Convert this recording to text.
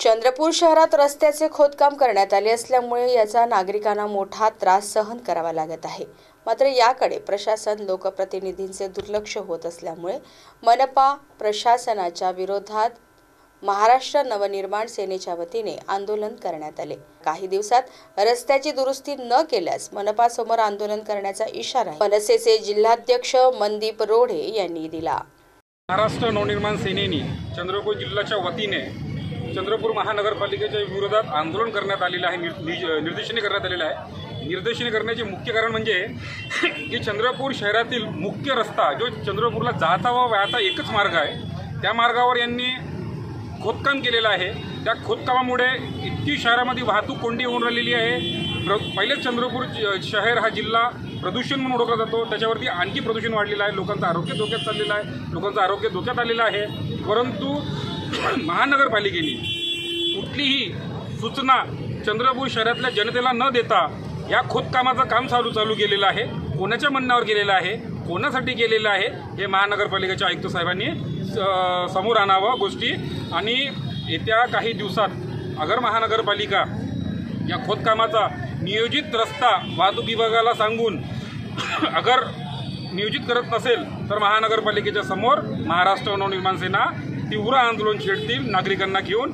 चंद्रपूर शहरात रस्त्याचे खोदकाम करण्यात आले असल्यामुळे याचा नागरिकांना मोठा त्रास सहन करावा लागत आहे। मात्र याकडे प्रशासन लोकप्रतिनिधींचे दुर्लक्ष होत असल्यामुळे मनपा प्रशासनाच्या विरोधात महाराष्ट्र नवनिर्माण सेनेच्या वतीने आंदोलन करण्यात आले। काही दिवसात रस्त्याची दुरुस्ती न केल्यास मनपा समोर आंदोलन करण्याचा इशारा मनसेचे जिल्हाध्यक्ष मनदीप रोढे यांनी दिला। महाराष्ट्र नवनिर्माण सेनेने चंद्रपूर जिल्ह्याच्या वतीने चंद्रपूर महानगरपालिकेच्या विरोधात आंदोलन करण्यात आलेले आहे, निर्देशने करण्यात आलेले आहे। निर्देशने करण्याचे मुख्य कारण म्हणजे की चंद्रपूर शहरातील मुख्य रस्ता जो चंद्रपूरला जाता व वाहता एकच मार्ग आहे, त्या मार्गावर यांनी खोदकाम केलेलं आहे। त्या खोदकामामुळे इतकी शहरामध्ये वाहतूक कोंडी होऊन राहिलेली आहे। पहिलेच चंद्रपूर शहर हा जिल्हा प्रदूषण म्हणून ओळखला जातो, त्याच्यावरती आणखी प्रदूषण वाढलेलं आहे, लोकांचं आरोग्य धोक्यात चाललेलं आहे, लोकांचं आरोग्य धोक्यात आलेलं आहे। परंतु महानगरपालिकेने कुठलीही सूचना चंद्रपूर शहरातल्या जनतेला न देता या खोदकामाचं काम चालू केलेलं आहे। कोणाच्या म्हणण्यावर केलेलं आहे, कोणासाठी केलेलं आहे हे महानगरपालिकेच्या आयुक्त साहेबांनी समोर आणावं गोष्टी। आणि येत्या काही दिवसात अगर महानगरपालिका या खोदकामाचा नियोजित रस्ता वाहतूक विभागाला सांगून अगर नियोजित करत नसेल तर महानगरपालिकेच्या समोर महाराष्ट्र नवनिर्माण सेना तीव्र आंदोलन छेडतील नागरिकांना घेऊन।